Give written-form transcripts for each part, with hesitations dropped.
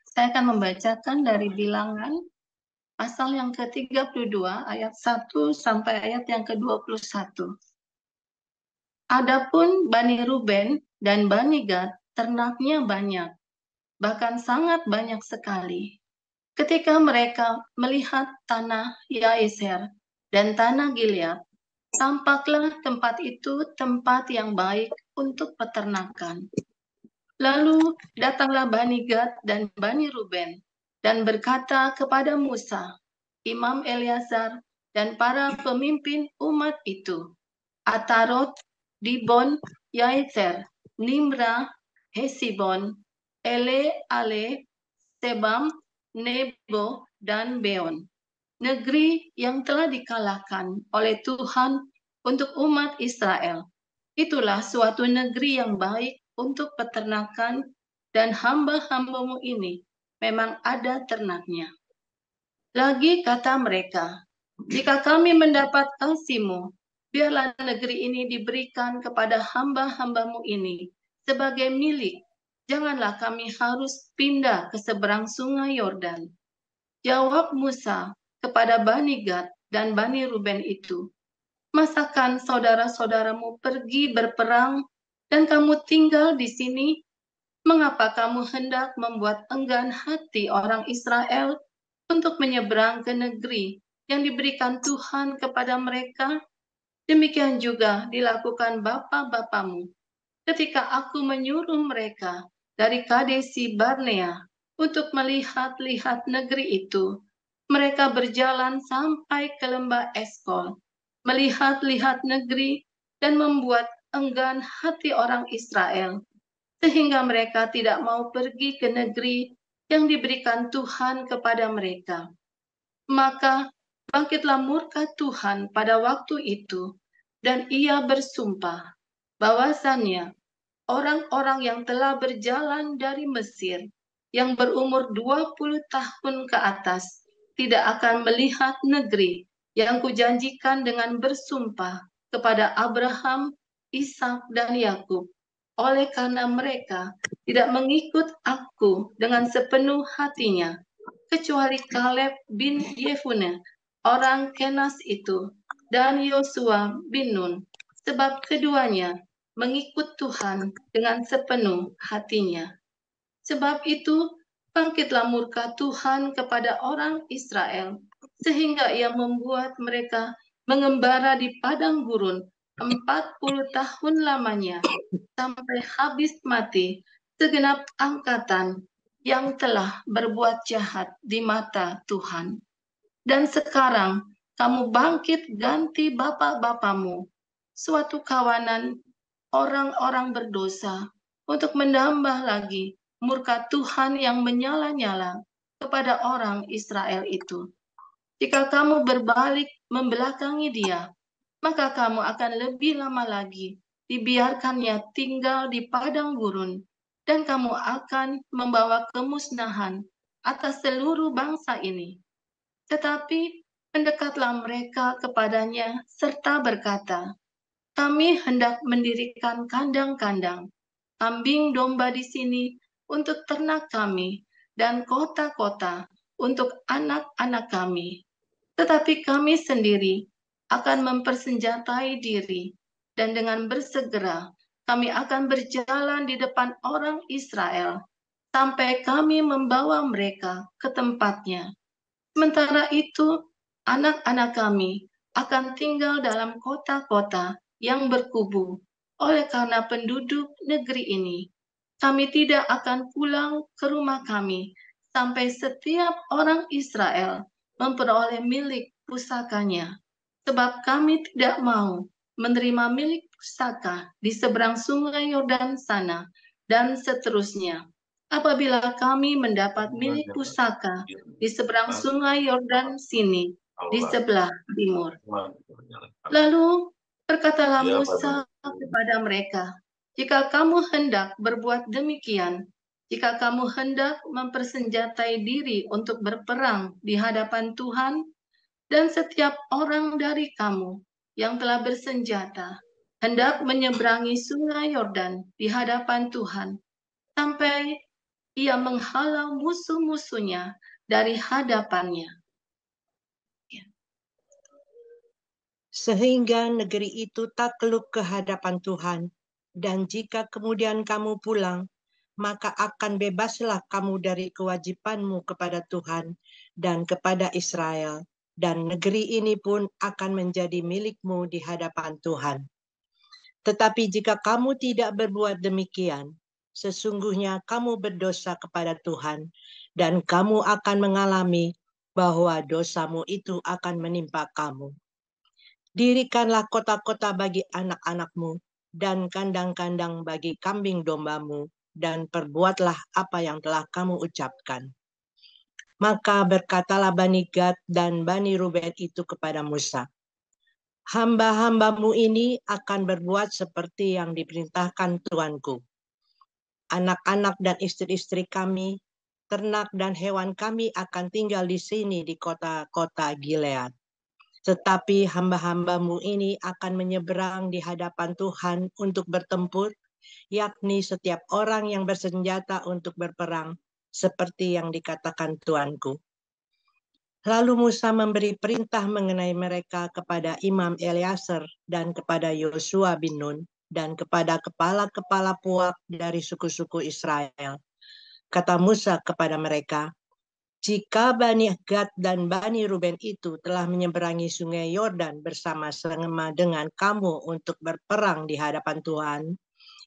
Saya akan membacakan dari Bilangan pasal yang ke-32 ayat 1 sampai ayat yang ke-21. Adapun Bani Ruben dan Bani Gad, ternaknya banyak, bahkan sangat banyak sekali. Ketika mereka melihat tanah Yaeser dan tanah Gilead, tampaklah tempat itu tempat yang baik untuk peternakan. Lalu datanglah Bani Gad dan Bani Ruben dan berkata kepada Musa, Imam Eleazar, dan para pemimpin umat itu, Atarot, Dibon, Yaeser, Nimra, Hesibon, Ale, Sebam, Nebo, dan Beon. Negeri yang telah dikalahkan oleh Tuhan untuk umat Israel. Itulah suatu negeri yang baik untuk peternakan, dan hamba-hambamu ini memang ada ternaknya. Lagi kata mereka, jika kami mendapat kasih-Mu, biarlah negeri ini diberikan kepada hamba-hambamu ini sebagai milik. Janganlah kami harus pindah ke seberang sungai Yordan. Jawab Musa kepada Bani Gad dan Bani Ruben itu, masakan saudara-saudaramu pergi berperang dan kamu tinggal di sini? Mengapa kamu hendak membuat enggan hati orang Israel untuk menyeberang ke negeri yang diberikan Tuhan kepada mereka? Demikian juga dilakukan bapa-bapamu ketika aku menyuruh mereka dari Kadesi Barnea untuk melihat-lihat negeri itu. Mereka berjalan sampai ke lembah Eskol, melihat-lihat negeri dan membuat enggan hati orang Israel, sehingga mereka tidak mau pergi ke negeri yang diberikan Tuhan kepada mereka. Maka bangkitlah murka Tuhan pada waktu itu, dan ia bersumpah bahwasannya orang-orang yang telah berjalan dari Mesir, yang berumur 20 tahun ke atas, tidak akan melihat negeri yang kujanjikan dengan bersumpah kepada Abraham, Ishak, dan Yakub. Oleh karena mereka tidak mengikut aku dengan sepenuh hatinya, kecuali Kaleb bin Yefune, orang Kenas itu, dan Yosua bin Nun, sebab keduanya mengikut Tuhan dengan sepenuh hatinya. Sebab itu, bangkitlah murka Tuhan kepada orang Israel, sehingga ia membuat mereka mengembara di padang gurun 40 tahun lamanya, sampai habis mati segenap angkatan yang telah berbuat jahat di mata Tuhan. Dan sekarang kamu bangkit ganti bapak-bapamu, suatu kawanan orang-orang berdosa, untuk menambah lagi murka Tuhan yang menyala-nyala kepada orang Israel itu. Jika kamu berbalik membelakangi dia, maka kamu akan lebih lama lagi dibiarkannya tinggal di padang gurun, dan kamu akan membawa kemusnahan atas seluruh bangsa ini. Tetapi mendekatlah mereka kepadanya serta berkata, kami hendak mendirikan kandang-kandang, kambing domba di sini untuk ternak kami, dan kota-kota untuk anak-anak kami. Tetapi kami sendiri akan mempersenjatai diri, dan dengan bersegera kami akan berjalan di depan orang Israel, sampai kami membawa mereka ke tempatnya. Sementara itu, anak-anak kami akan tinggal dalam kota-kota yang berkubu. Oleh karena penduduk negeri ini, kami tidak akan pulang ke rumah kami sampai setiap orang Israel memperoleh milik pusakanya. Sebab kami tidak mau menerima milik pusaka di seberang sungai Yordan sana, dan seterusnya. Apabila kami mendapat milik pusaka di seberang sungai Yordan sini, di sebelah timur. Lalu berkatalah Musa kepada mereka, jika kamu hendak berbuat demikian, jika kamu hendak mempersenjatai diri untuk berperang di hadapan Tuhan, dan setiap orang dari kamu yang telah bersenjata hendak menyeberangi sungai Yordan di hadapan Tuhan, sampai ia menghalau musuh-musuhnya dari hadapannya. Sehingga negeri itu takluk ke hadapan Tuhan, dan jika kemudian kamu pulang, maka akan bebaslah kamu dari kewajibanmu kepada Tuhan dan kepada Israel, dan negeri ini pun akan menjadi milikmu di hadapan Tuhan. Tetapi jika kamu tidak berbuat demikian, sesungguhnya kamu berdosa kepada Tuhan, dan kamu akan mengalami bahwa dosamu itu akan menimpa kamu. Dirikanlah kota-kota bagi anak-anakmu, dan kandang-kandang bagi kambing dombamu, dan perbuatlah apa yang telah kamu ucapkan. Maka berkatalah Bani Gad dan Bani Ruben itu kepada Musa, hamba-hambamu ini akan berbuat seperti yang diperintahkan Tuanku. Anak-anak dan istri-istri kami, ternak dan hewan kami akan tinggal di sini di kota-kota Gilead. Tetapi hamba-hambamu ini akan menyeberang di hadapan Tuhan untuk bertempur, yakni setiap orang yang bersenjata untuk berperang, seperti yang dikatakan Tuanku. Lalu Musa memberi perintah mengenai mereka kepada Imam Eleazar dan kepada Yosua bin Nun dan kepada kepala-kepala puak dari suku-suku Israel. Kata Musa kepada mereka, jika Bani Gad dan Bani Ruben itu telah menyeberangi sungai Yordan bersama-sama dengan kamu untuk berperang di hadapan Tuhan,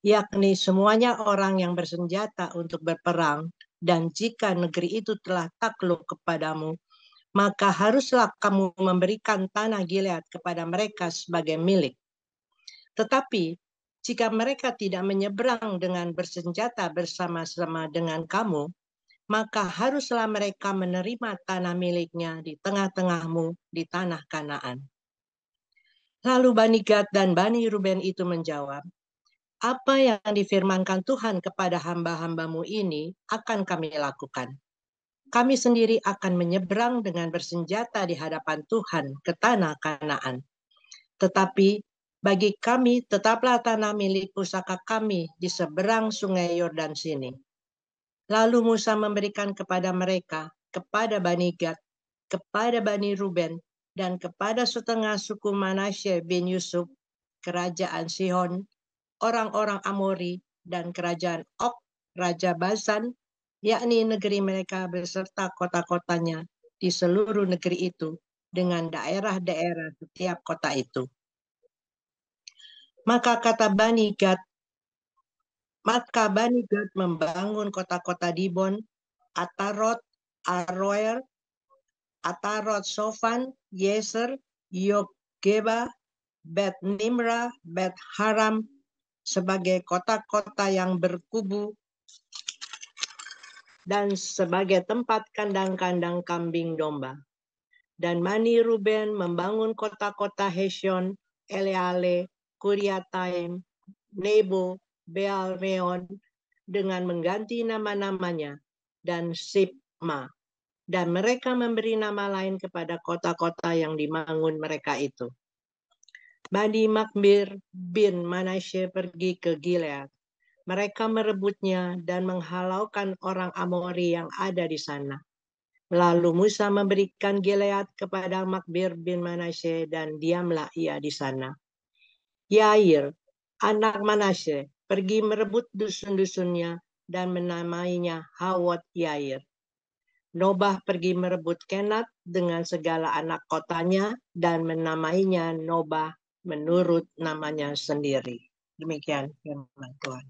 yakni semuanya orang yang bersenjata untuk berperang, dan jika negeri itu telah takluk kepadamu, maka haruslah kamu memberikan tanah Gilead kepada mereka sebagai milik. Tetapi jika mereka tidak menyeberang dengan bersenjata bersama-sama dengan kamu, maka haruslah mereka menerima tanah miliknya di tengah-tengahmu di tanah Kanaan. Lalu Bani Gad dan Bani Ruben itu menjawab, apa yang difirmankan Tuhan kepada hamba-hambamu ini akan kami lakukan. Kami sendiri akan menyeberang dengan bersenjata di hadapan Tuhan ke tanah Kanaan. Tetapi bagi kami tetaplah tanah milik pusaka kami di seberang sungai Yordan sini. Lalu Musa memberikan kepada mereka, kepada Bani Gad, kepada Bani Ruben, dan kepada setengah suku Manasye bin Yusuf, kerajaan Sihon, orang-orang Amori, dan kerajaan Og, Raja Basan, yakni negeri mereka beserta kota-kotanya di seluruh negeri itu, dengan daerah-daerah setiap kota itu. Maka Bani Gad membangun kota-kota Dibon, Atarot, Aroer, Atarot Sofan, Yeser, Yogeba, Bet Nimra, Bet Haram sebagai kota-kota yang berkubu dan sebagai tempat kandang-kandang kambing domba. Dan Bani Ruben membangun kota-kota Hesyon, Eleale, Kuriataim, Nebo, Bealmeon dengan mengganti nama-namanya, dan Sibma. Dan mereka memberi nama lain kepada kota-kota yang dibangun mereka itu. Bani Makbir bin Manasye pergi ke Gilead. Mereka merebutnya dan menghalaukan orang Amori yang ada di sana. Lalu Musa memberikan Gilead kepada Makbir bin Manasye dan diamlah ia di sana. Yair, anak Manasye, pergi merebut dusun-dusunnya dan menamainya Hawot Yair. Nobah pergi merebut Kenat dengan segala anak kotanya dan menamainya Nobah menurut namanya sendiri. Demikian firman Tuhan.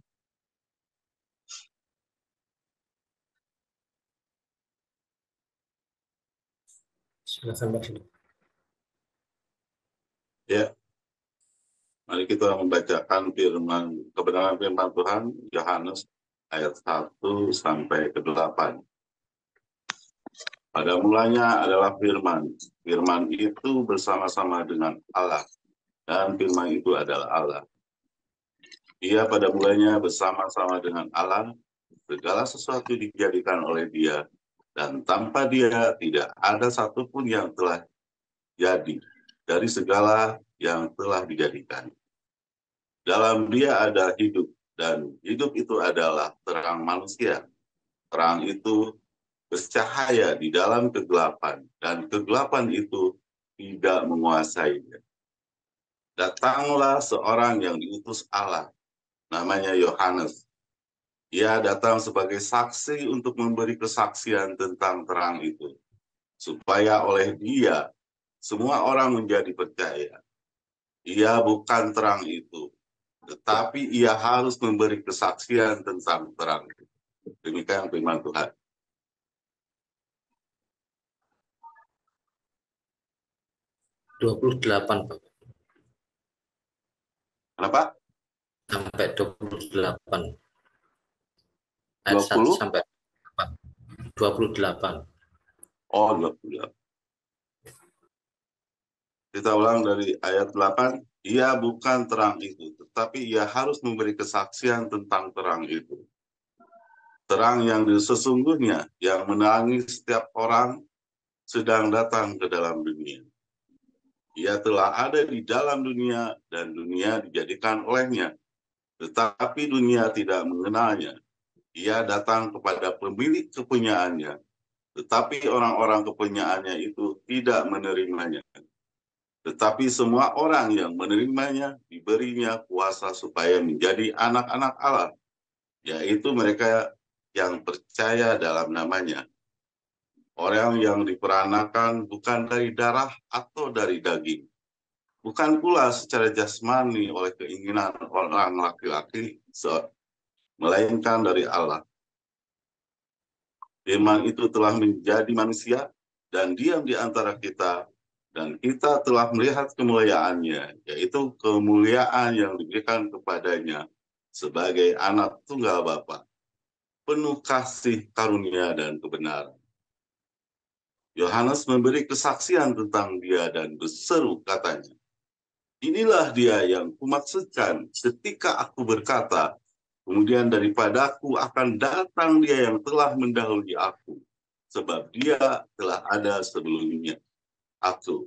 Silakan Mbak. Ya, mari kita membacakan kebenaran firman Tuhan, Yohanes ayat 1 sampai ke 8. Pada mulanya adalah firman. Firman itu bersama-sama dengan Allah, dan firman itu adalah Allah. Dia pada mulanya bersama-sama dengan Allah, segala sesuatu dijadikan oleh dia, dan tanpa dia tidak ada satupun yang telah jadi dari segala yang telah dijadikan. Dalam dia ada hidup, dan hidup itu adalah terang manusia. Terang itu bercahaya di dalam kegelapan, dan kegelapan itu tidak menguasainya. Datanglah seorang yang diutus Allah, namanya Yohanes. Ia datang sebagai saksi untuk memberi kesaksian tentang terang itu, supaya oleh dia semua orang menjadi percaya. Ia bukan terang itu, tetapi ia harus memberi kesaksian tentang terang itu. Demikian firman Tuhan. Dua 28, Pak. Kenapa? Sampai 28. Ayat 1 20? sampai 28. Oh, 20. Kita ulang dari ayat 8. Ia bukan terang itu, tetapi ia harus memberi kesaksian tentang terang itu. Terang yang sesungguhnya yang menerangi setiap orang sedang datang ke dalam dunia. Ia telah ada di dalam dunia dan dunia dijadikan olehnya, tetapi dunia tidak mengenalnya. Ia datang kepada pemilik kepunyaannya, tetapi orang-orang kepunyaannya itu tidak menerimanya. Tetapi semua orang yang menerimanya diberinya kuasa supaya menjadi anak-anak Allah, yaitu mereka yang percaya dalam namanya. Orang yang diperanakan bukan dari darah atau dari daging, bukan pula secara jasmani oleh keinginan orang laki-laki, melainkan dari Allah. Firman itu telah menjadi manusia dan diam di antara kita, dan kita telah melihat kemuliaannya, yaitu kemuliaan yang diberikan kepadanya sebagai anak tunggal Bapa, penuh kasih karunia dan kebenaran. Yohanes memberi kesaksian tentang dia dan berseru katanya, inilah dia yang kumaksudkan ketika aku berkata, kemudian daripadaku akan datang dia yang telah mendahului aku, sebab dia telah ada sebelumnya aku.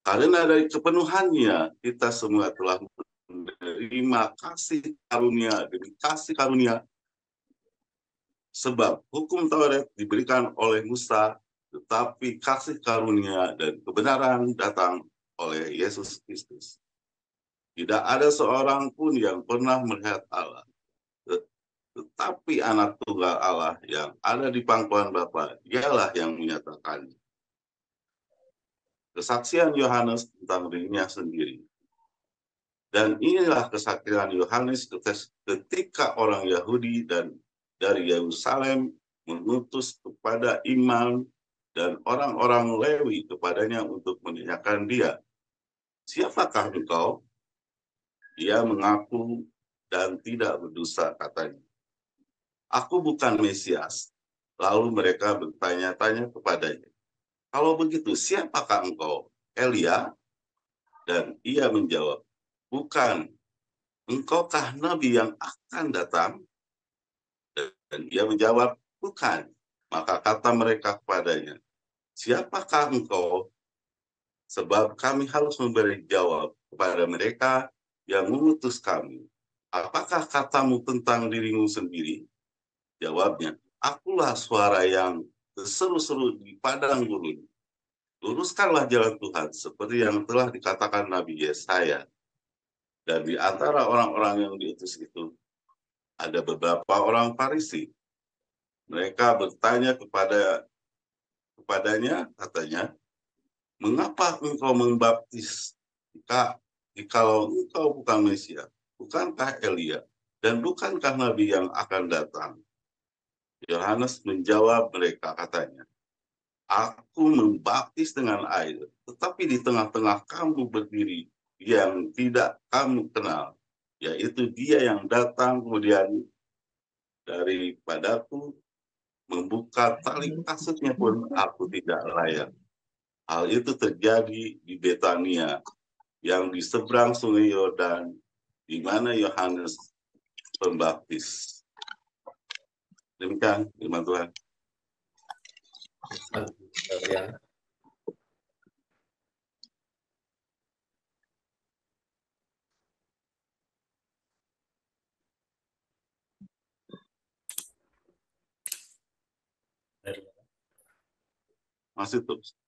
Karena dari kepenuhannya, kita semua telah menerima kasih karunia demi kasih karunia, sebab hukum Taurat diberikan oleh Musa, tetapi kasih karunia dan kebenaran datang oleh Yesus Kristus. Tidak ada seorang pun yang pernah melihat Allah, tetapi anak tunggal Allah yang ada di pangkuan Bapa, dialah yang menyatakannya. Kesaksian Yohanes tentang dirinya sendiri. Dan inilah kesaksian Yohanes ketika orang Yahudi dan dari Yerusalem mengutus kepada imam dan orang-orang Lewi kepadanya untuk menanyakan dia, siapakah engkau? Ia mengaku dan tidak berdosa katanya, aku bukan Mesias. Lalu mereka bertanya-tanya kepadanya, kalau begitu siapakah engkau? Elia? Dan ia menjawab, bukan. Engkaukah nabi yang akan datang? Dan ia menjawab, bukan. Maka kata mereka kepadanya, siapakah engkau? Sebab kami harus memberi jawab kepada mereka yang mengutus kami. Apakah katamu tentang dirimu sendiri? Jawabnya, akulah suara yang seru-seru di padang gurun. Luruskanlah jalan Tuhan seperti yang telah dikatakan Nabi Yesaya. Dan di antara orang-orang yang diutus itu, ada beberapa orang Farisi. Mereka bertanya kepadanya, katanya, mengapa engkau membaptis jikalau engkau bukan Mesias, bukankah Elia, dan bukankah Nabi yang akan datang? Yohanes menjawab mereka, katanya, aku membaptis dengan air, tetapi di tengah-tengah kamu berdiri yang tidak kamu kenal, yaitu dia yang datang kemudian daripadaku, membuka tali kasutnya pun aku tidak layak. Hal itu terjadi di Betania, yang di seberang sungai Yordan, di mana Yohanes Pembaptis. Demikian firman Tuhan. Ya. Masih terus.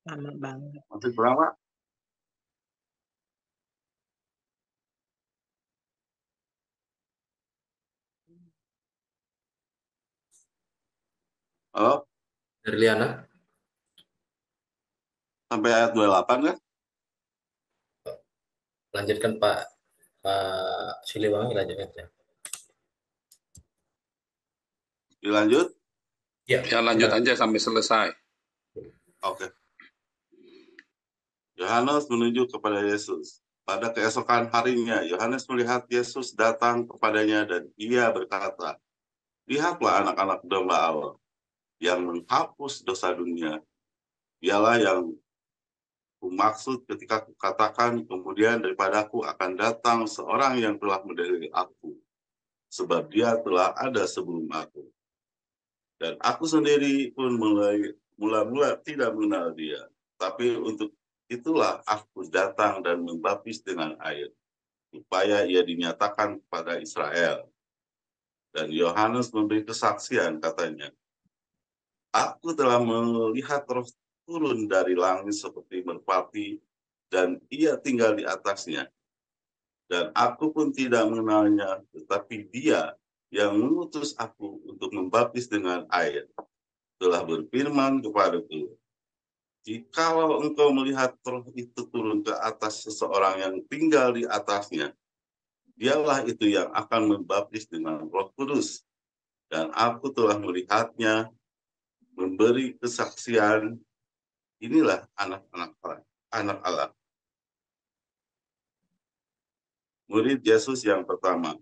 Lama banget. Masih berapa? Halo? Herliana, Sampai ayat 28 kan? lanjutkan Pak Siliwangi, lanjutkan ya. Dilanjut? Ya, Ya, lanjut aja sampai selesai. Oke. Yohanes menuju kepada Yesus. Pada keesokan harinya, Yohanes melihat Yesus datang kepadanya dan ia berkata, "Lihatlah anak-anak domba Allah yang menghapus dosa dunia. Dialah yang kumaksud ketika kukatakan, kemudian daripadaku akan datang seorang yang telah mendahului aku, sebab dia telah ada sebelum aku. Dan aku sendiri pun mula-mula tidak mengenal dia. Tapi untuk itulah aku datang dan membaptis dengan air, supaya ia dinyatakan kepada Israel." Dan Yohanes memberi kesaksian, katanya, "Aku telah melihat Roh turun dari langit seperti merpati, dan ia tinggal di atasnya. Dan aku pun tidak mengenalnya, tetapi dia yang mengutus aku untuk membaptis dengan air telah berfirman kepadaku, jikalau engkau melihat Roh itu turun ke atas seseorang yang tinggal di atasnya, dialah itu yang akan membaptis dengan Roh Kudus. Dan aku telah melihatnya, memberi kesaksian, inilah anak Allah." Murid Yesus yang pertama.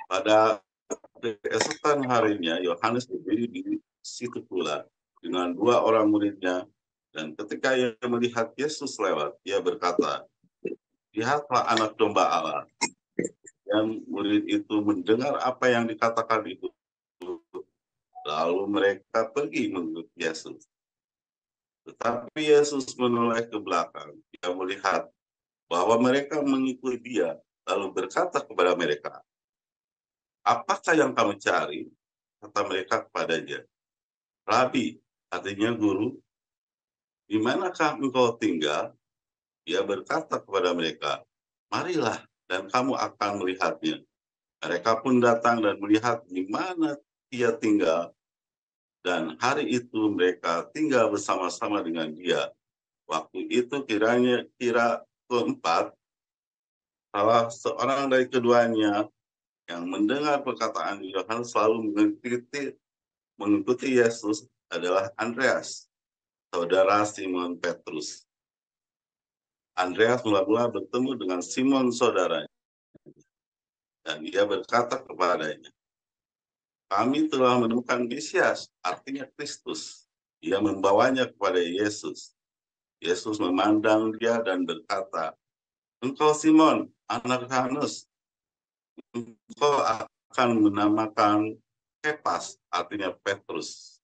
Pada keesokan harinya, Yohanes berdiri di situ pula dengan dua orang muridnya, dan ketika ia melihat Yesus lewat, ia berkata, "Lihatlah anak domba Allah." Dan murid itu mendengar apa yang dikatakan itu, lalu mereka pergi mengikut Yesus. Tetapi Yesus menoleh ke belakang. Dia melihat bahwa mereka mengikuti dia, lalu berkata kepada mereka, "Apakah yang kamu cari?" Kata mereka kepadanya, "Rabi," artinya guru, "di manakah engkau tinggal?" Dia berkata kepada mereka, "Marilah dan kamu akan melihatnya." Mereka pun datang dan melihat di mana dia tinggal, dan hari itu mereka tinggal bersama-sama dengan dia. Waktu itu kira keempat, salah seorang dari keduanya yang mendengar perkataan Yohanes selalu mengikuti Yesus adalah Andreas, saudara Simon Petrus. Andreas mula-mula bertemu dengan Simon saudaranya, dan ia berkata kepadanya, "Kami telah menemukan Mesias," artinya Kristus. Ia membawanya kepada Yesus. Yesus memandang dia dan berkata, "Engkau Simon, anak Yohanes, engkau akan menamakan Kepas," artinya Petrus.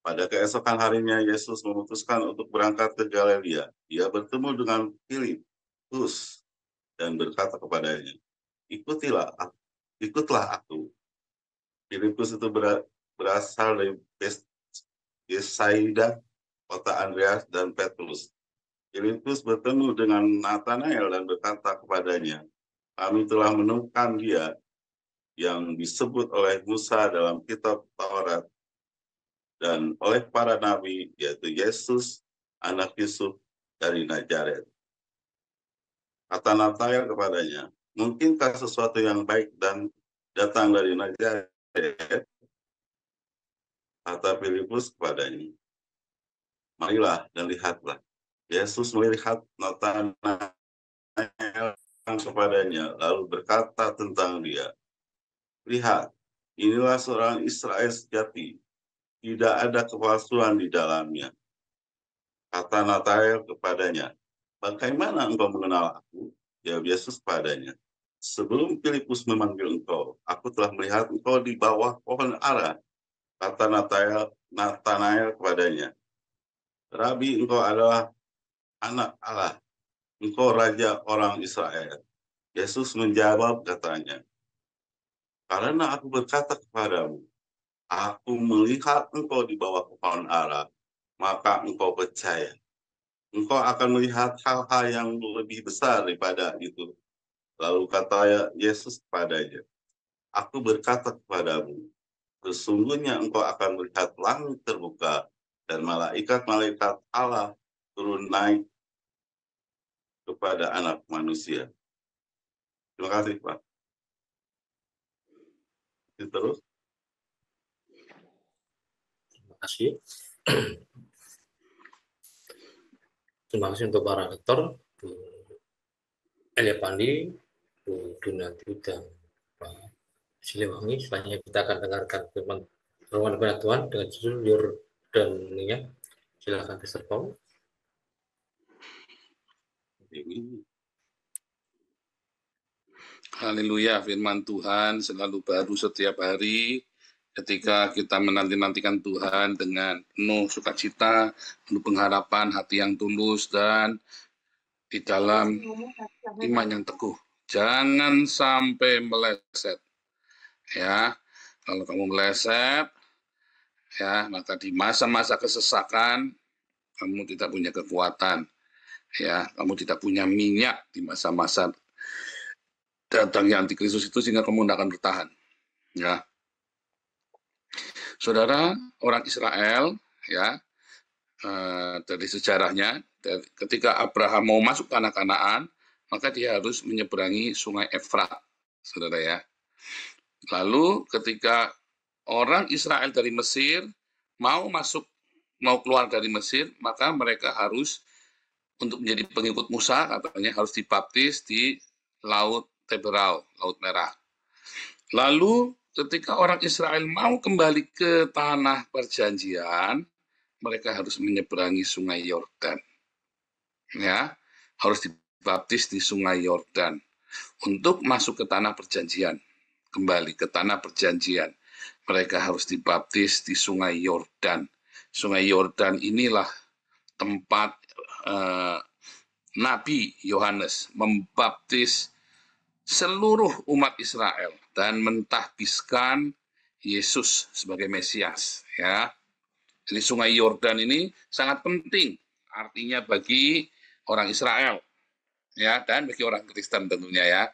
Pada keesokan harinya, Yesus memutuskan untuk berangkat ke Galilea. Ia bertemu dengan Filipus dan berkata kepadanya, "Ikutlah aku." Filipus itu berasal dari Betsaida, kota Andreas dan Petrus. Filipus bertemu dengan Nathanael dan berkata kepadanya, "Kami telah menemukan dia yang disebut oleh Musa dalam kitab Taurat dan oleh para nabi, yaitu Yesus, anak Yusuf dari Nazaret." Kata Nathanael kepadanya, "Mungkinkah sesuatu yang baik dan datang dari Nazaret?" Kata Filipus kepadanya, "Marilah dan lihatlah." Yesus melihat Nathanael kepadanya, lalu berkata tentang dia, "Lihat, inilah seorang Israel sejati, tidak ada kepalsuan di dalamnya." Kata Nathanael kepadanya, "Bagaimana engkau mengenal aku?" Jawab Yesus kepadanya, "Sebelum Filipus memanggil engkau, aku telah melihat engkau di bawah pohon ara." Kata Nathanael kepadanya, "Rabi, engkau adalah anak Allah, engkau raja orang Israel." Yesus menjawab, katanya, Karena aku berkata kepadamu, aku melihat engkau di bawah pohon ara, maka engkau percaya. Engkau akan melihat hal-hal yang lebih besar daripada itu. Lalu kata Yesus kepadanya, aku berkata kepadamu, sesungguhnya engkau akan melihat langit terbuka dan malaikat-malaikat Allah turun naik kepada anak manusia. Terima kasih, Pak. Terus. Terima kasih. Terima kasih untuk para lektor, Bu Elia Pandi, Bu Dunati, dan Pak Siliwangi. Selanjutnya kita akan dengarkan firman Tuhan dengan judul Yordania. Silakan Pastor Paul. Haleluya, firman Tuhan selalu baru setiap hari. Ketika kita menanti-nantikan Tuhan dengan penuh sukacita, penuh pengharapan, hati yang tulus, dan di dalam iman yang teguh. Jangan sampai meleset. Ya, kalau kamu meleset, ya, maka di masa-masa kesesakan kamu tidak punya kekuatan. Ya, kamu tidak punya minyak di masa-masa datangnya antikristus itu, sehingga kamu tidak akan bertahan. Ya, saudara, orang Israel, ya, dari sejarahnya, ketika Abraham mau masuk tanah Kanaan, maka dia harus menyeberangi sungai Efrat, saudara ya. Lalu ketika orang Israel dari Mesir mau keluar dari Mesir, maka mereka harus, untuk menjadi pengikut Musa, katanya harus dibaptis di Laut Teberau, Laut Merah. Lalu ketika orang Israel mau kembali ke tanah perjanjian, mereka harus menyeberangi sungai Yordan. Ya, harus dibaptis di sungai Yordan untuk masuk ke tanah perjanjian. Kembali ke tanah perjanjian, mereka harus dibaptis di sungai Yordan. Sungai Yordan inilah tempat Nabi Yohanes membaptis seluruh umat Israel dan mentahbiskan Yesus sebagai Mesias. Ya, jadi sungai Yordan ini sangat penting artinya bagi orang Israel, ya, dan bagi orang Kristen tentunya ya.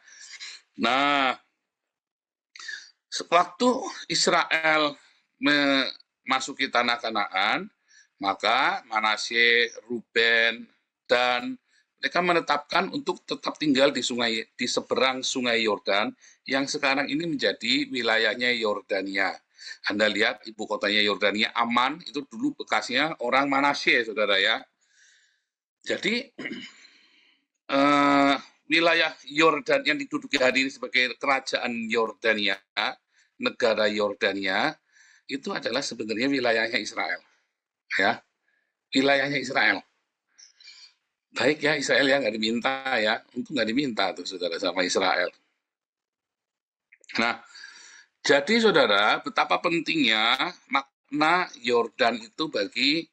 Nah, sewaktu Israel memasuki tanah Kanaan, maka Manasye, Ruben, dan mereka menetapkan untuk tetap tinggal di seberang sungai Yordan, yang sekarang ini menjadi wilayahnya Yordania. Anda lihat ibu kotanya Yordania, Amman, itu dulu bekasnya orang Manasye, saudara ya. Jadi wilayah Yordan yang diduduki hari ini sebagai kerajaan Yordania, negara Yordania, itu adalah sebenarnya wilayahnya Israel. Ya, wilayahnya Israel. Baik ya, Israel ya, nggak diminta ya, untuk nggak diminta tuh saudara sama Israel. Nah, jadi saudara, betapa pentingnya makna Yordan itu bagi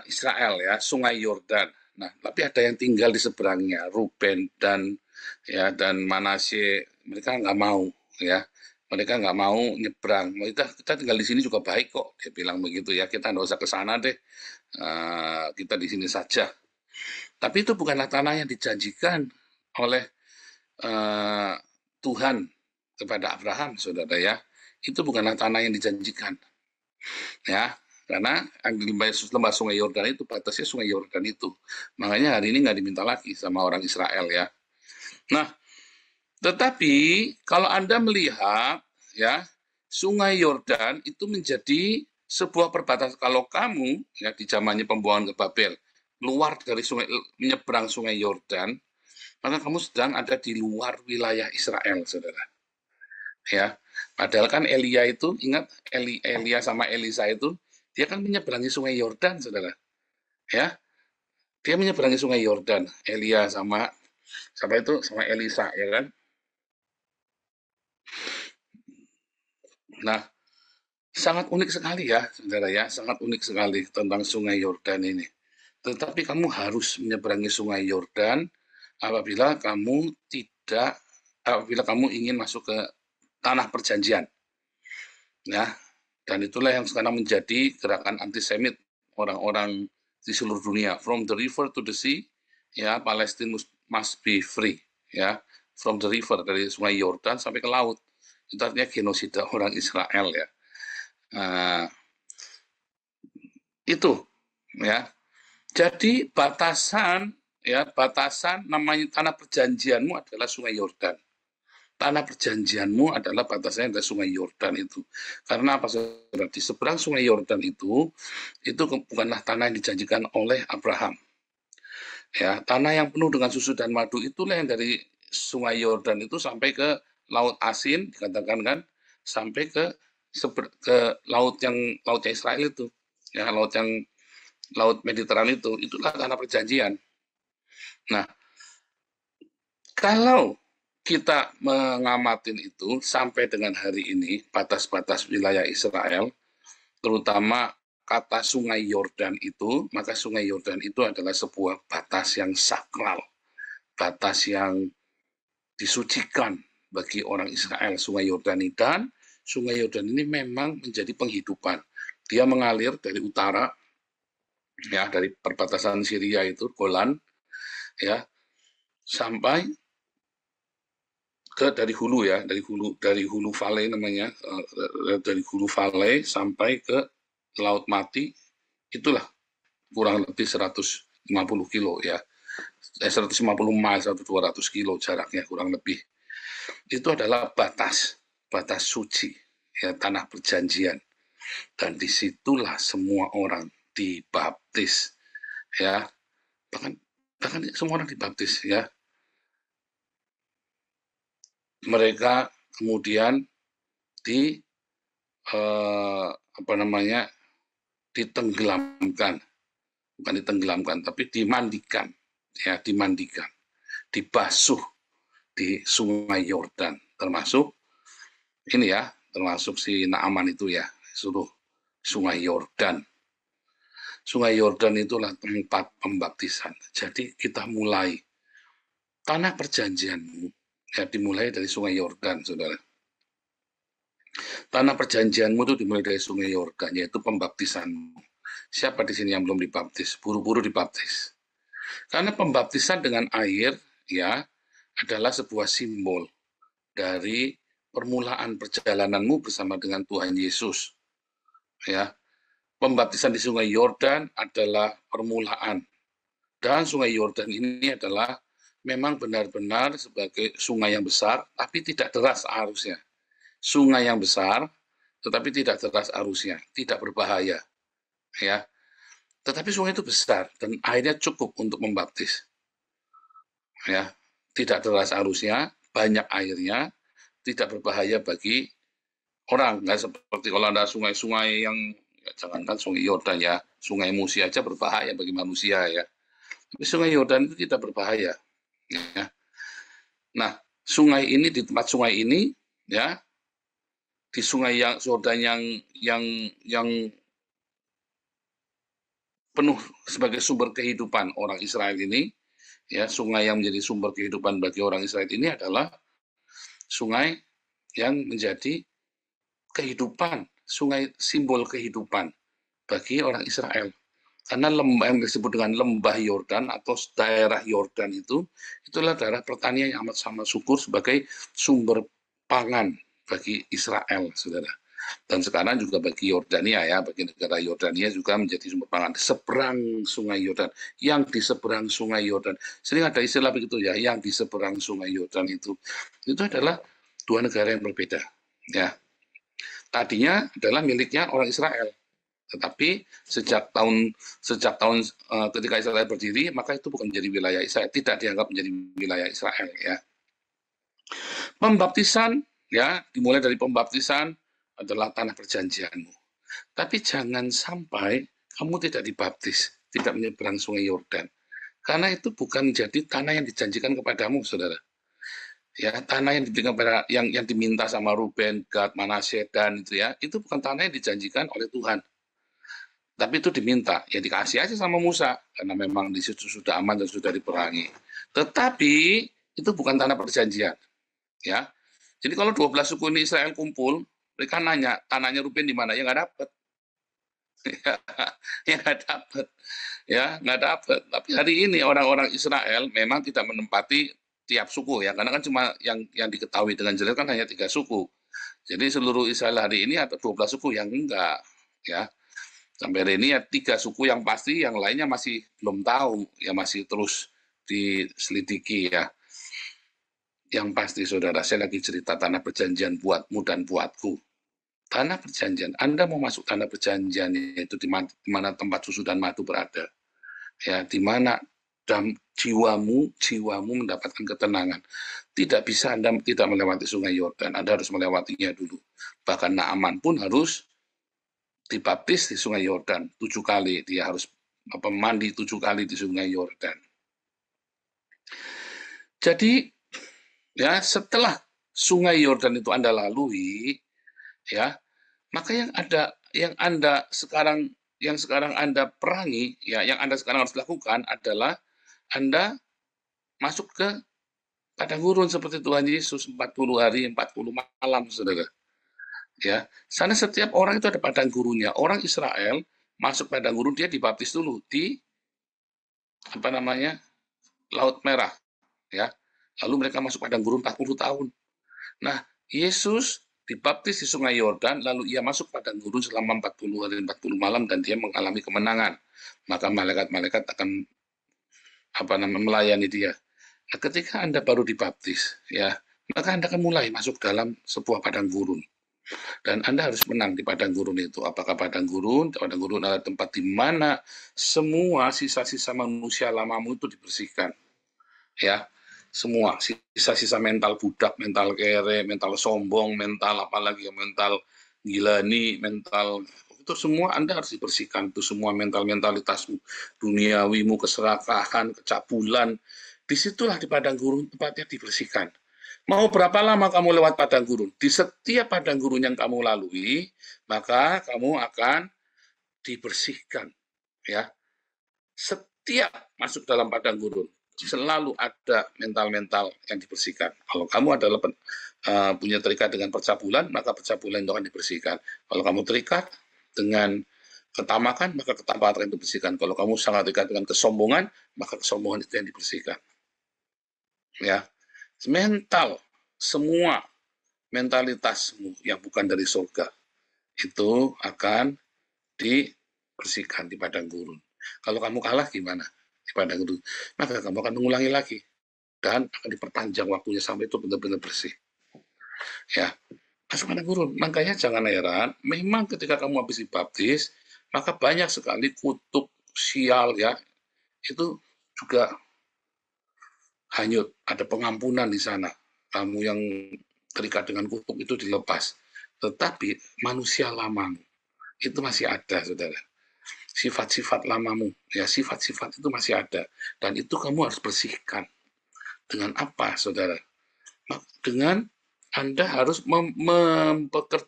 Israel ya, sungai Yordan. Nah, tapi ada yang tinggal di seberangnya, Ruben dan Manasye, mereka nggak mau ya, mereka nggak mau nyebrang. Kita tinggal di sini juga baik kok, dia bilang begitu ya, kita nggak usah ke sana deh, kita di sini saja. Tapi itu bukanlah tanah yang dijanjikan oleh Tuhan kepada Abraham, saudara ya. Itu bukanlah tanah yang dijanjikan, ya. Karena lembah sungai Yordan itu batasnya sungai Yordan itu. Makanya hari ini nggak diminta lagi sama orang Israel ya. Nah, tetapi kalau Anda melihat ya, sungai Yordan itu menjadi sebuah perbatasan. Kalau kamu ya di zamannya pembuangan ke Babel keluar dari sungai, menyeberang sungai Yordan, maka kamu sedang ada di luar wilayah Israel, saudara. Ya, padahal kan Elia itu, ingat Elia sama Elisa itu, dia kan menyeberangi sungai Yordan, saudara. Ya, dia menyeberangi sungai Yordan. Elia sama Elisa, ya kan? Nah, sangat unik sekali ya, saudara ya, sangat unik sekali tentang sungai Yordan ini. Tetapi kamu harus menyeberangi sungai Yordan apabila kamu ingin masuk ke tanah perjanjian. Ya, dan itulah yang sekarang menjadi gerakan antisemit orang-orang di seluruh dunia. From the river to the sea, ya, Palestine must be free, ya. From the river, dari sungai Yordan sampai ke laut. Itu artinya genosida orang Israel, ya. Itu, ya. Jadi batasan, ya, batasan namanya tanah perjanjianmu adalah sungai Yordan. Tanah perjanjianmu adalah batasannya dari sungai Yordan itu. Karena apa, saudara? Di seberang sungai Yordan itu bukanlah tanah yang dijanjikan oleh Abraham. Ya, tanah yang penuh dengan susu dan madu itulah yang dari sungai Yordan itu sampai ke Laut Asin, dikatakan kan, sampai ke lautnya Israel itu. Ya, laut Mediterania itu, itulah tanah perjanjian. Nah, kalau kita mengamatin itu sampai dengan hari ini, batas-batas wilayah Israel, terutama kata sungai Yordan itu, maka sungai Yordan itu adalah sebuah batas yang sakral, batas yang disucikan bagi orang Israel, sungai Yordan ini. Dan sungai Yordan ini memang menjadi penghidupan. Dia mengalir dari utara, ya, dari perbatasan Syria itu, Golan, ya, sampai dari hulu, ya, dari hulu valley namanya, dari hulu valley sampai ke Laut Mati, itulah kurang lebih 150 kilo, ya, 150 mil atau 200 kilo jaraknya kurang lebih. Itu adalah batas suci, ya, tanah perjanjian, dan disitulah semua orang dibaptis, ya, bahkan semua orang dibaptis, ya. Mereka kemudian ditenggelamkan, bukan ditenggelamkan, tapi dimandikan, ya, dibasuh di sungai Yordan, termasuk ini, ya, termasuk si Naaman itu, ya, suruh sungai Yordan. Sungai Yordan itulah tempat pembaptisan. Jadi kita mulai tanah perjanjianmu, ya, dimulai dari sungai Yordan, saudara. Tanah perjanjianmu itu dimulai dari sungai Yordan, yaitu pembaptisanmu. Siapa di sini yang belum dibaptis? Buru-buru dibaptis. Karena pembaptisan dengan air, ya, adalah sebuah simbol dari permulaan perjalananmu bersama dengan Tuhan Yesus. Ya, pembaptisan di sungai Yordan adalah permulaan. Dan sungai Yordan ini adalah memang benar-benar sebagai sungai yang besar, tapi tidak deras arusnya. Sungai yang besar, tetapi tidak deras arusnya, tidak berbahaya, ya. Tetapi sungai itu besar dan airnya cukup untuk membaptis, ya. Tidak deras arusnya, banyak airnya, tidak berbahaya bagi orang. Nggak seperti kalau ada sungai-sungai yang, ya, jangankan sungai Yordan, ya, sungai Musi aja berbahaya bagi manusia, ya. Tapi sungai Yordan itu tidak berbahaya. Ya. Nah, sungai ini, di tempat sungai ini, ya, di sungai yang Yordan yang penuh sebagai sumber kehidupan orang Israel ini, ya, sungai yang menjadi sumber kehidupan bagi orang Israel ini adalah sungai yang menjadi kehidupan, sungai simbol kehidupan bagi orang Israel. Karena lembah yang disebut dengan lembah Yordan atau daerah Yordan itulah daerah pertanian yang amat sama syukur sebagai sumber pangan bagi Israel, saudara. Dan sekarang juga bagi Yordania, ya, bagi negara Yordania juga menjadi sumber pangan di seberang sungai Yordan, yang di seberang sungai Yordan. Sering ada istilah begitu, ya, yang di seberang sungai Yordan itu adalah dua negara yang berbeda, ya. Tadinya adalah miliknya orang Israel. Tetapi sejak tahun ketika Israel berdiri, maka itu bukan menjadi wilayah Israel, tidak dianggap menjadi wilayah Israel, ya. Pembaptisan, ya, dimulai dari pembaptisan adalah tanah perjanjianmu. Tapi jangan sampai kamu tidak dibaptis, tidak menyeberang sungai Yordan, karena itu bukan menjadi tanah yang dijanjikan kepadamu, saudara. Ya, tanah yang diberikan pada yang diminta sama Ruben, Gad, Manasye, Dan itu, ya, itu bukan tanah yang dijanjikan oleh Tuhan. Tapi itu diminta, ya dikasih aja sama Musa, karena memang di situ sudah aman dan sudah diperangi. Tetapi itu bukan tanah perjanjian, ya. Jadi kalau 12 suku ini Israel kumpul, mereka nanya, tanahnya Ruben di mana? Ya nggak dapat. Ya nggak dapat. Ya nggak dapat. Tapi hari ini orang-orang Israel memang tidak menempati tiap suku ya, karena kan cuma yang diketahui dengan jelas kan hanya 3 suku. Jadi seluruh Israel hari ini ada 12 suku yang enggak, ya. Sampai hari ini ya 3 suku yang pasti, yang lainnya masih belum tahu, ya masih terus diselidiki ya. Yang pasti saudara, saya lagi cerita tanah perjanjian buatmu dan buatku. Tanah perjanjian, Anda mau masuk tanah perjanjian, yaitu di mana tempat susu dan madu berada. Ya, di mana jiwamu mendapatkan ketenangan. Tidak bisa Anda tidak melewati sungai Yordan, Anda harus melewatinya dulu. Bahkan Naaman pun harus dibaptis di sungai Yordan 7 kali, dia harus mandi 7 kali di sungai Yordan. Jadi ya setelah sungai Yordan itu Anda lalui, ya maka yang sekarang Anda perangi, ya yang Anda sekarang harus lakukan adalah Anda masuk ke padang gurun seperti Tuhan Yesus 40 hari 40 malam, saudara. Ya, sana setiap orang itu ada padang gurunnya. Orang Israel masuk padang gurun, dia dibaptis dulu di Laut Merah, ya. Lalu mereka masuk padang gurun 40 tahun. Nah, Yesus dibaptis di Sungai Yordan, lalu ia masuk padang gurun selama 40 hari 40 malam dan dia mengalami kemenangan. Maka malaikat-malaikat akan melayani dia. Nah, ketika Anda baru dibaptis, ya, maka Anda akan mulai masuk dalam sebuah padang gurun. Dan Anda harus menang di padang gurun itu. Apakah padang gurun? Padang gurun adalah tempat di mana semua sisa-sisa manusia lamamu itu dibersihkan. Ya, semua sisa-sisa mental budak, mental kere, mental sombong, mental apalagi mental gilani, mental itu semua Anda harus dibersihkan. Itu semua mentalitasmu, duniawimu, keserakahan, kecabulan. Disitulah di padang gurun tempatnya dibersihkan. Mau berapa lama kamu lewat padang gurun? Di setiap padang gurun yang kamu lalui, maka kamu akan dibersihkan. Ya, setiap masuk dalam padang gurun, selalu ada mental-mental yang dibersihkan. Kalau kamu adalah punya terikat dengan percabulan, maka percabulan itu akan dibersihkan. Kalau kamu terikat dengan ketamakan, maka ketamakan itu dibersihkan. Kalau kamu sangat terikat dengan kesombongan, maka kesombongan itu yang dibersihkan. Ya, mental, semua mentalitasmu yang bukan dari surga itu akan dibersihkan di padang gurun. Kalau kamu kalah gimana di padang gurun? Maka kamu akan mengulangi lagi dan akan diperpanjang waktunya sampai itu benar-benar bersih. Ya, masuk padang gurun. Makanya jangan heran, memang ketika kamu habis dibaptis, maka banyak sekali kutuk sial ya, itu juga hanyut, ada pengampunan di sana. Kamu yang terikat dengan kutuk itu dilepas. Tetapi manusia lamamu itu masih ada, saudara. Sifat-sifat lamamu, ya sifat-sifat itu masih ada. Dan itu kamu harus bersihkan. Dengan apa, saudara? Dengan Anda harus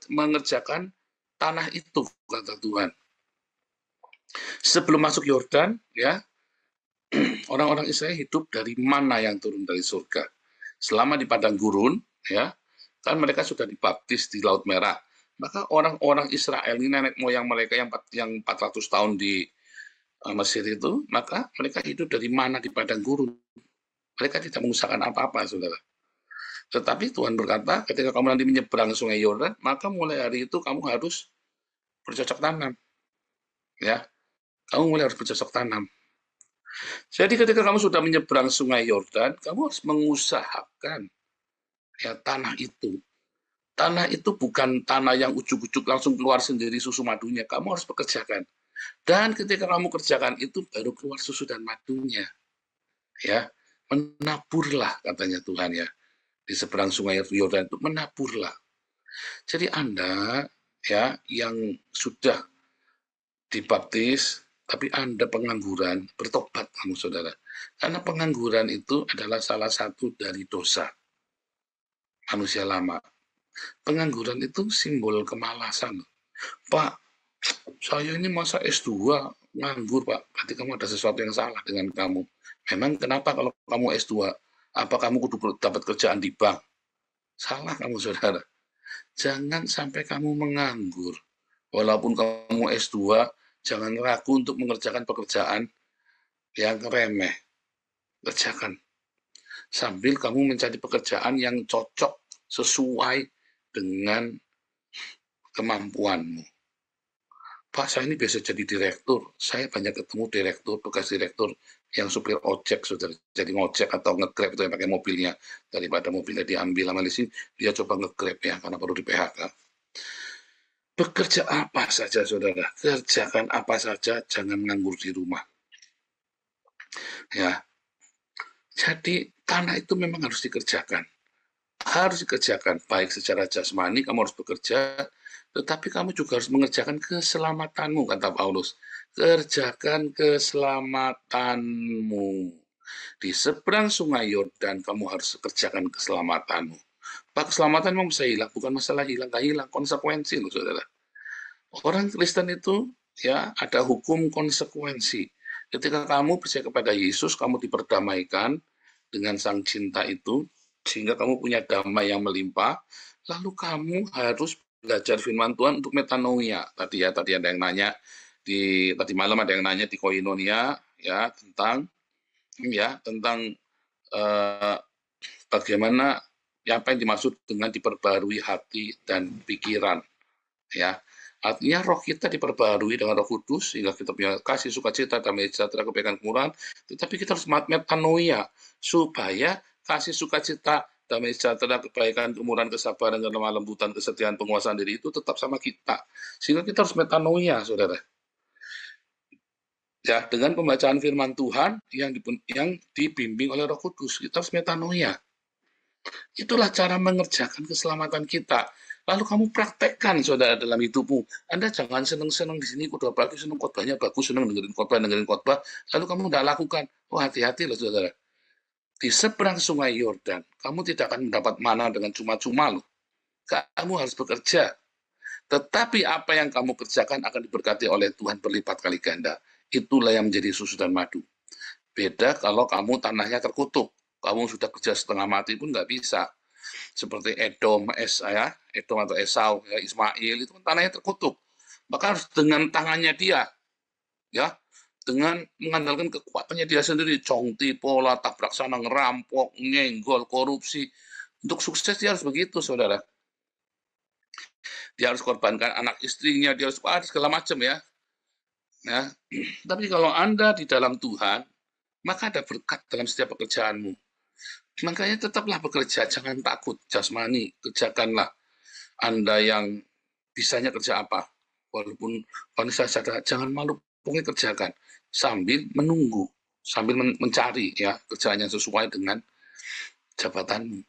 mengerjakan tanah itu, kata Tuhan. Sebelum masuk Yordan, ya, orang-orang Israel hidup dari mana yang turun dari surga. Selama di padang gurun, ya, kan mereka sudah dibaptis di Laut Merah. Maka orang-orang Israel ini nenek moyang mereka yang 400 tahun di Mesir itu, maka mereka hidup dari mana di padang gurun. Mereka tidak mengusahakan apa-apa, saudara. Tetapi Tuhan berkata, ketika kamu nanti menyeberang sungai Yordan, maka mulai hari itu kamu harus bercocok tanam. Ya, kamu mulai harus bercocok tanam. Jadi ketika kamu sudah menyeberang sungai Yordan, kamu harus mengusahakan ya tanah itu. Tanah itu bukan tanah yang ujuk-ujuk langsung keluar sendiri susu madunya. Kamu harus pekerjakan. Dan ketika kamu kerjakan itu baru keluar susu dan madunya. Ya, menaburlah katanya Tuhan ya. Di seberang sungai Yordan itu menaburlah. Jadi Anda ya yang sudah dibaptis tapi Anda pengangguran, bertobat kamu saudara. Karena pengangguran itu adalah salah satu dari dosa manusia lama. Pengangguran itu simbol kemalasan. Pak, saya ini masa S2 nganggur Pak. Berarti kamu ada sesuatu yang salah dengan kamu. Memang kenapa kalau kamu S2? Apa kamu kudu dapat kerjaan di bank? Salah kamu, saudara. Jangan sampai kamu menganggur. Walaupun kamu S2, jangan ragu untuk mengerjakan pekerjaan yang remeh. Kerjakan. Sambil kamu mencari pekerjaan yang cocok sesuai dengan kemampuanmu. Pak, saya ini biasa jadi direktur. Saya banyak ketemu direktur, bekas direktur yang supir ojek, saudara. Jadi ngojek atau nge-grab itu yang pakai mobilnya. Daripada mobilnya diambil sama leasing, dia coba nge-grab ya, karena perlu di PHK. Bekerja apa saja, saudara. Kerjakan apa saja, jangan nganggur di rumah. Ya. Jadi, tanah itu memang harus dikerjakan. Harus dikerjakan, baik secara jasmani, kamu harus bekerja, tetapi kamu juga harus mengerjakan keselamatanmu, kata Paulus. Kerjakan keselamatanmu. Di seberang sungai Yordan, kamu harus kerjakan keselamatanmu. Pak, keselamatan memang bisa hilang, bukan masalah hilang, gak hilang, konsekuensi loh, saudara. Orang Kristen itu, ya, ada hukum konsekuensi. Ketika kamu percaya kepada Yesus, kamu diperdamaikan dengan sang cinta itu, sehingga kamu punya damai yang melimpah, lalu kamu harus belajar firman Tuhan untuk metanoia. Tadi ada yang nanya tadi malam ada yang nanya di Koinonia ya tentang bagaimana apa yang dimaksud dengan diperbarui hati dan pikiran ya. Artinya roh kita diperbarui dengan Roh Kudus sehingga kita punya kasih, sukacita, damai sejahtera, kebaikan, kemurahan, tetapi kita harus metanoia supaya kasih, sukacita, damai sejahtera, kebaikan, kemurahan, kesabaran, kelemah lembutan, kesetiaan, penguasaan diri itu tetap sama kita. Sehingga kita harus metanoia, saudara. Ya, dengan pembacaan firman Tuhan yang dibimbing oleh Roh Kudus, kita harus metanoia. Itulah cara mengerjakan keselamatan kita. Lalu kamu praktekkan, saudara, dalam hidupmu. Anda jangan senang-senang di sini, apalagi senang khotbahnya bagus, senang dengerin khotbah, lalu kamu tidak lakukan. Oh, hati-hati loh, saudara. Di seberang sungai Yordan, kamu tidak akan mendapat mana dengan cuma-cuma loh. Kamu harus bekerja. Tetapi apa yang kamu kerjakan akan diberkati oleh Tuhan berlipat kali ganda. Itulah yang menjadi susu dan madu. Beda kalau kamu tanahnya terkutuk. Kamu sudah kerja setengah mati pun nggak bisa. Seperti Edom atau Esau, ya, Ismail, itu kan tanahnya terkutuk. Maka harus dengan tangannya dia, ya, dengan mengandalkan kekuatannya dia sendiri, congti, pola, tabrak sana, ngerampok, nyenggol, korupsi. Untuk sukses dia harus begitu, saudara. Dia harus korbankan anak istrinya, dia harus segala macam ya. Tapi kalau Anda di dalam Tuhan, maka ada berkat dalam setiap pekerjaanmu. Makanya tetaplah bekerja, jangan takut jasmani, kerjakanlah. Anda yang bisanya kerja apa, walaupun wanita sadar, jangan malu, pokoknya kerjakan sambil menunggu, sambil mencari ya kerjaan yang sesuai dengan jabatanmu.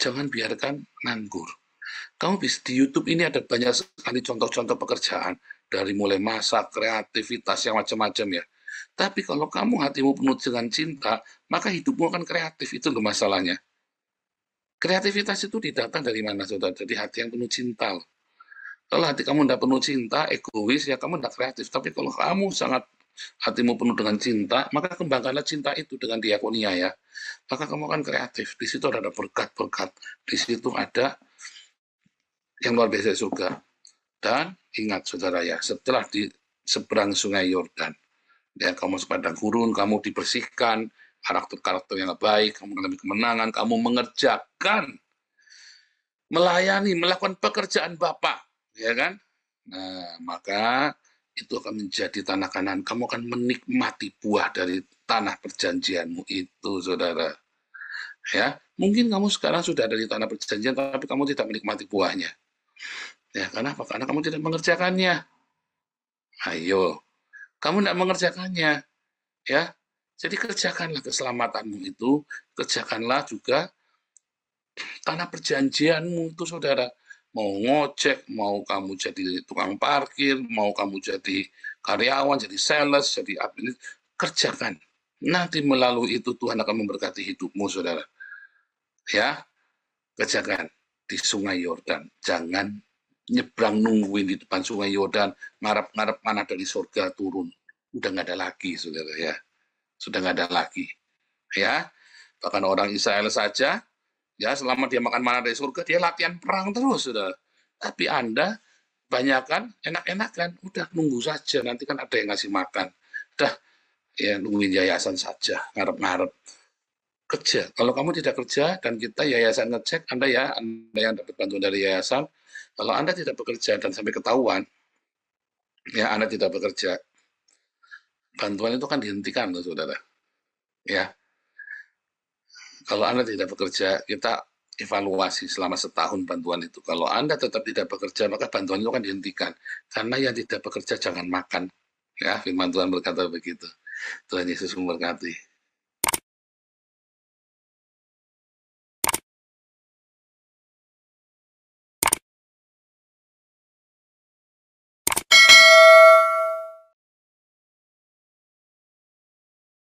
Jangan biarkan nganggur. Kamu bisa di YouTube ini ada banyak sekali contoh-contoh pekerjaan dari mulai masak, kreativitas yang macam-macam ya. Tapi kalau kamu hatimu penuh dengan cinta, maka hidupmu akan kreatif. Itu loh masalahnya. Kreativitas itu didatang dari mana, saudara? Dari hati yang penuh cinta. Kalau hati kamu tidak penuh cinta, egois, ya kamu tidak kreatif. Tapi kalau kamu sangat hatimu penuh dengan cinta, maka kembangkanlah cinta itu dengan diakonia ya. Maka kamu akan kreatif. Di situ ada berkat-berkat. Di situ ada yang luar biasa surga. Dan ingat, saudara ya, setelah di seberang sungai Yordan, ya, kamu sepadang gurun, kamu dibersihkan, karakter-karakter yang baik, kamu mengalami kemenangan, kamu mengerjakan, melayani, melakukan pekerjaan Bapa, ya kan? Nah, maka itu akan menjadi tanah Kanaan. Kamu akan menikmati buah dari tanah perjanjianmu itu, saudara. Ya, mungkin kamu sekarang sudah ada di tanah perjanjian, tapi kamu tidak menikmati buahnya. Ya, kenapa? Karena kamu tidak mengerjakannya. Ayo, kamu tidak mengerjakannya, ya. Jadi kerjakanlah keselamatanmu itu, kerjakanlah juga tanah perjanjianmu itu, saudara. Mau ngojek, mau kamu jadi tukang parkir, mau kamu jadi karyawan, jadi sales, jadi admin, kerjakan. Nanti melalui itu Tuhan akan memberkati hidupmu, saudara. Ya, kerjakan di Sungai Yordan. Jangan nyebrang nungguin di depan Sungai Yordan, ngarep-ngarep mana dari surga turun. Udah nggak ada lagi, saudara ya. Sudah nggak ada lagi. Ya, bahkan orang Israel saja Ya, selama dia makan mana dari surga, dia latihan perang terus, sudah. Tapi Anda banyakan enak-enakan, udah nunggu saja, nanti kan ada yang ngasih makan. Udah, ya nungguin yayasan saja, ngarep-ngarep. Kerja. Kalau kamu tidak kerja dan kita yayasan ngecek, Anda yang dapat bantuan dari yayasan, kalau Anda tidak bekerja dan sampai ketahuan, ya Anda tidak bekerja, bantuan itu kan dihentikan, loh, saudara. Ya, kalau Anda tidak bekerja, kita evaluasi selama setahun bantuan itu. Kalau Anda tetap tidak bekerja, maka bantuan itu kan dihentikan. Karena yang tidak bekerja jangan makan. Ya, firman Tuhan berkata begitu. Tuhan Yesus memberkati.